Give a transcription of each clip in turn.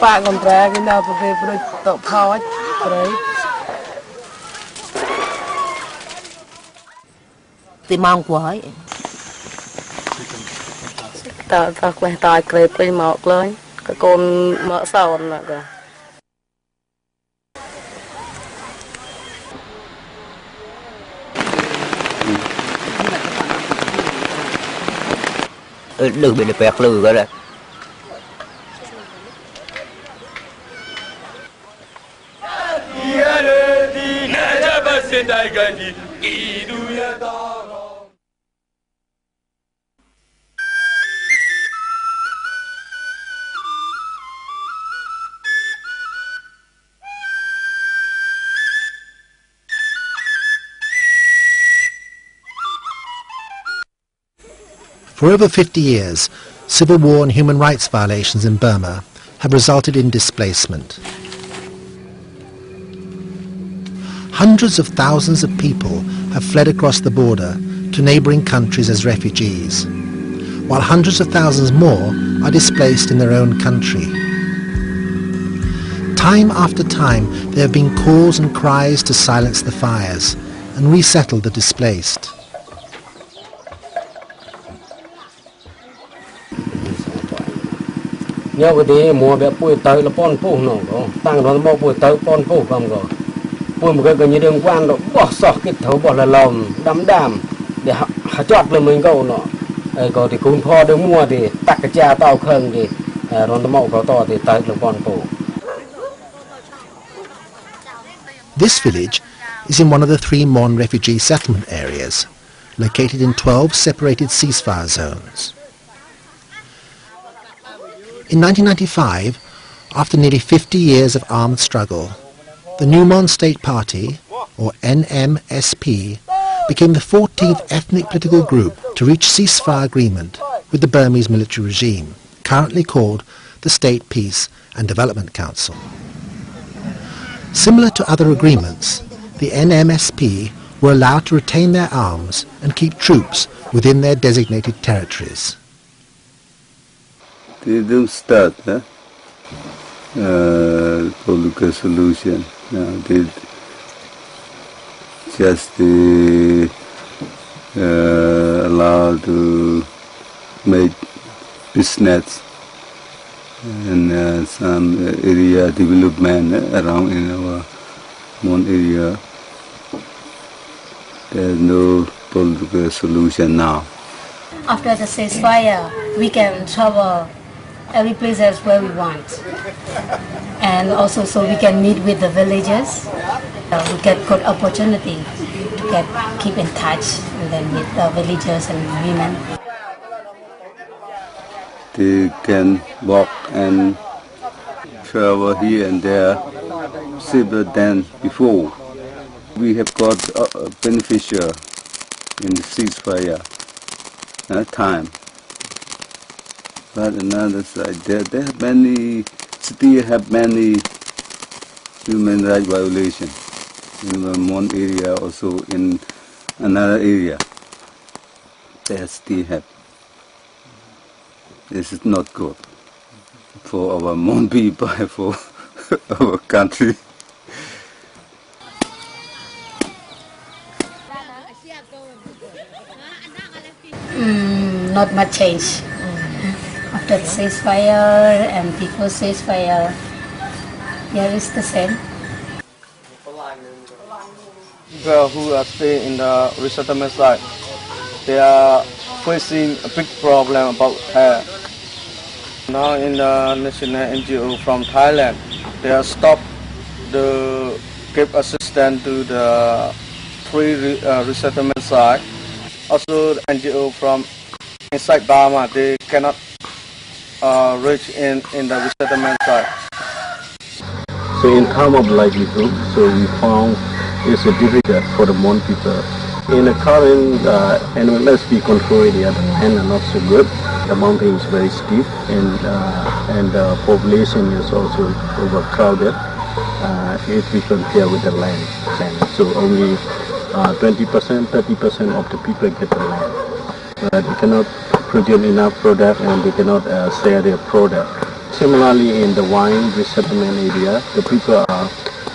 Pak kontra kita pakai produk pawat, terus. Timang kuai. Tak kuai tai kerepไปหมอกเลยก็โกนหมอกสอนน่ะก็ Đừng bị bẹt lừa cái này. For over 50 years, civil war and human rights violations in Burma have resulted in displacement. Hundreds of thousands of people have fled across the border to neighbouring countries as refugees, while hundreds of thousands more are displaced in their own country. Time after time, there have been calls and cries to silence the fires and resettle the displaced. Nhớ cái gì mùa bé bùi tới là pon phu nó tăng nó mau bùi tới pon phu không có bùi một cái như đường quan nó bỏ sọt cái thấu bỏ là lồng đắm đàm để hạ chọt là mình câu nó có thì cũng pho đường mua thì tắc cái cha tao khơi thì nó mau có to thì tới là pon phu. This village is in one of the 3 Mon refugee settlement areas, located in 12 separated ceasefire zones. In 1995, after nearly 50 years of armed struggle, the New Mon State Party, or NMSP, became the 14th ethnic political group to reach ceasefire agreement with the Burmese military regime, currently called the State Peace and Development Council. Similar to other agreements, the NMSP were allowed to retain their arms and keep troops within their designated territories. They don't start political solution. They just allow to make business and some area development around in our Mon area. There's no political solution now. After the ceasefire, we can travel every places where we want, and also so we can meet with the villagers. We get good opportunity to keep in touch and then with the villagers and women. They can walk and travel here and there safer than before. We have got beneficial in the ceasefire time. But another side, there have still have many human rights violations in the Mon area, also in another area. They still have. This is not good for our Mon people, for our country. Not much change. After the ceasefire and before ceasefire, yeah, it's the same. People who are staying in the resettlement site, they are facing a big problem about hair. Now in the national NGO from Thailand, they have stopped to give assistance to the 3 resettlement site. Also the NGO from inside Burma, they cannot reach in the resettlement site. So in terms of livelihood, so we found it's difficult for the Mon people. In the current NLSP control area, the land are not so good. The mountain is very steep, and the population is also overcrowded if we compare with the land. So only 20%, 30% of the people get the land. But they cannot produce enough product, and they cannot sell their product. Similarly, in the wine resettlement area, the people are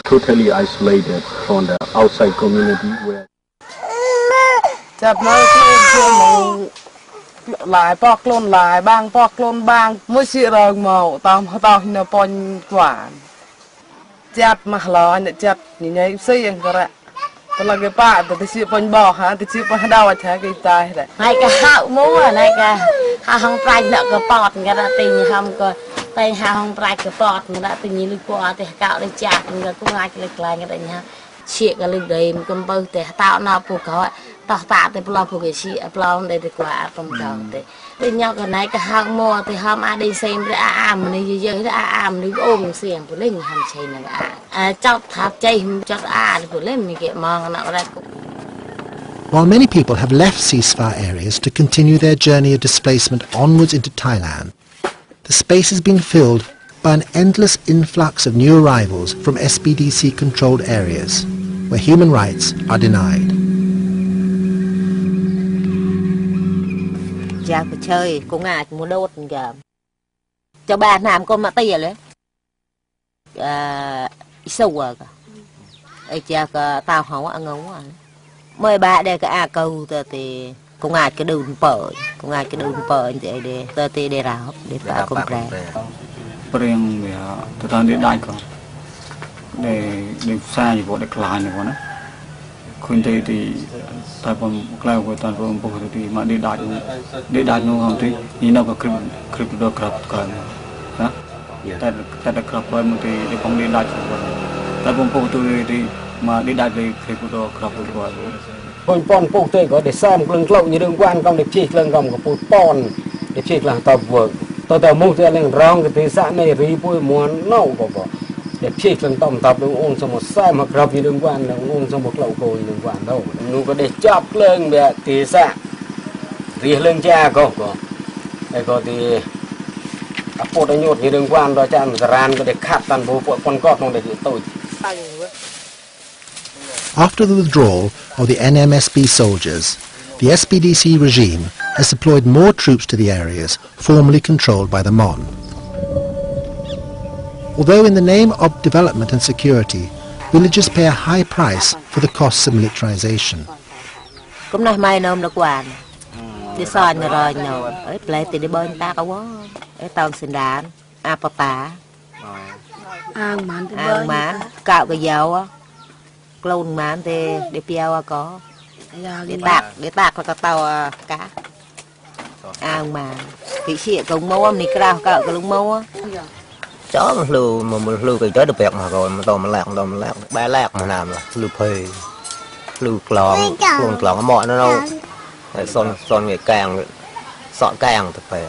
totally isolated from the outside community where lại bọc luôn lại bang mới xịt rồi màu tao nó pon quả chặt mà lo anh chặt như này xây anh cái đó là cái bạ từ xịt pon bò hả từ xịt pon đau thế cái tai đấy này cái hậu múa này cái hông trai nợ cái bọt cái đó tình không có tay hông trai cái bọt mà đã tình như lúc qua thì cạo để chặt người cũng lại cái đấy nha chị cái lúc đấy mình bơi để tạo nào phụ có tao tạ thì bao phụ cái chị bao đây thì quả trong đầu thì bên nhau cái này cái hang mua thì ham ai đi xem cái mình đi chơi cái mình đi ôm xiềng của linh ham chơi này chót tháp chơi chót của linh mình kệ mong nó ra. While many people have left ceasefire areas to continue their journey of displacement onwards into Thailand, the space has been filled by an endless influx of new arrivals from SPDC-controlled areas, where human rights are denied. Cha phải chơi, cô ngài muốn đốt kìa. Cho bà làm con mà tìa lấy. Sâu à kìa. Cha tao không ăn ngống à. Mời bà đây cái câu thì cô ngài cái đường bờ để rào để bà con rè. Riêng về tôi đang để đại con để xa như vậy để lại như vậy đó khuyên thì tại bọn cloud của toàn bộ bộ thì mà để đại nó không thì như nào có clip được gặp cả đó tại được gặp với một thì để không để đại tại bọn bộ tôi thì mà để đại thì clip được gặp rồi con bộ tôi có để xem lưng lậu như đường quan con để chỉ lưng gầm của pon để chỉ là tập vợ tôi mua cái lên rong cái thế xã này ri bôi muốn nấu có để chỉ lần tổng tập đường ôn xong một sai mà gặp như đường quan là ôn xong một lậu cồn đường quan đâu nó có để chọc lên về thế xã ri lên cha có đây có thì phụ đã nhột như đường quan đó cha ran có để khát toàn bộ con cọp nó để tôi. After the withdrawal of the NMSB soldiers, the SPDC regime has deployed more troops to the areas formerly controlled by the Mon. Although in the name of development and security, villagers pay a high price for the costs of militarization. Cũng nói mai nôm nó quản, đi soi người rồi nhổ, ấy plei thì đi bơi ta có quá, ấy tàu xin đàn, papa, ăn mán, cạo cái dầu á. Clone mán thì để piao có để tạc là tàu cá mà cái xịa cũng mâu này cái nào cạo cái lông mâu á chó mà lưu cái chó được bẹt mà rồi mà tao mà lạc ba lạc mà làm là lưu phê lưu clon mọi nó đâu son người càng sọ càng thực phải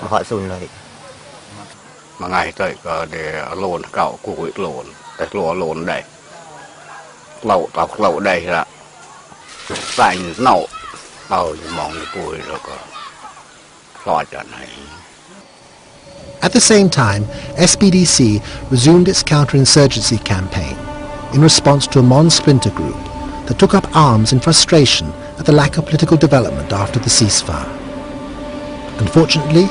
họ xùn này mà ngày tới để lồn cạo của lồn để lồn đây lậu đây là vài nậu mong bùi rồi lo cho này. At the same time, SPDC resumed its counterinsurgency campaign in response to a Mon splinter group that took up arms in frustration at the lack of political development after the ceasefire. Unfortunately,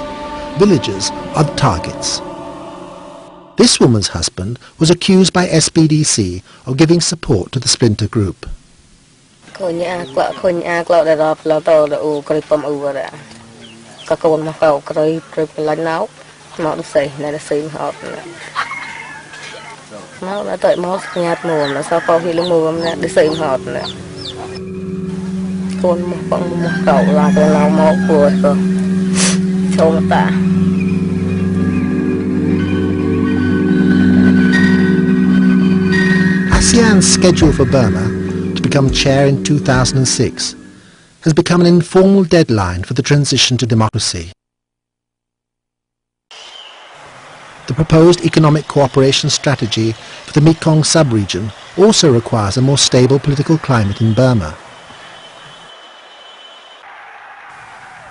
villagers are the targets. This woman's husband was accused by SPDC of giving support to the splinter group. ASEAN's schedule for Burma to become chair in 2006 has become an informal deadline for the transition to democracy. The proposed economic cooperation strategy for the Mekong sub-region also requires a more stable political climate in Burma.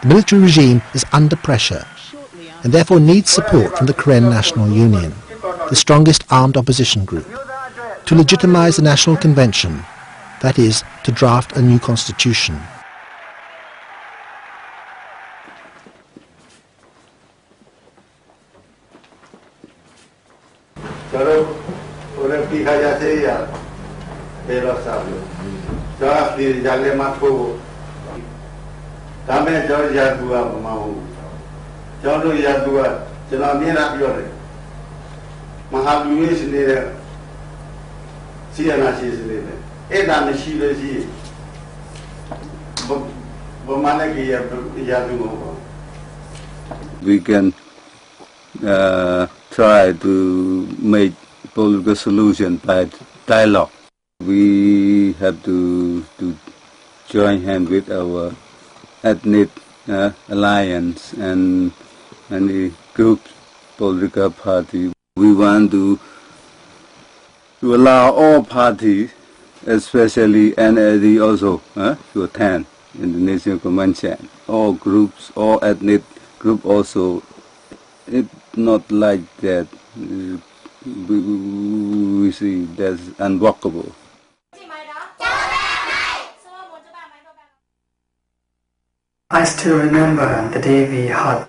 The military regime is under pressure and therefore needs support from the Karen National Union, the strongest armed opposition group, to legitimize the National Convention, that is, to draft a new constitution. le ma tho da me jo ya tu a ma ho jo lo ya tu a ကျွန်တော်မြင်တာပြောတယ်မဟာလူကြီးစနေတဲ့စီရနာရှိစနေတယ်အဲ့ဒါမရှိလို့ရှိဘမနကရသူမဟုတ် We can try to make political solution by dialogue. We have to join hand with our ethnic alliance and the group political party. We want to allow all parties, especially NLD also, to attend in the National Convention. All groups, all ethnic group also. It's not like that. We see that's unworkable. I still remember the day we heard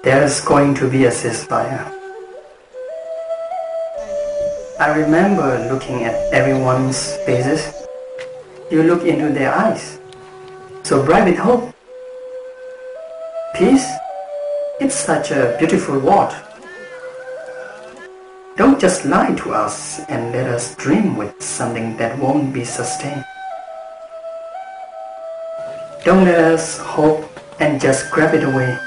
there is going to be a ceasefire. I remember looking at everyone's faces. You look into their eyes, so bright with hope. Peace? It's such a beautiful word. Don't just lie to us and let us dream with something that won't be sustained. Don't let us hope and just grab it away.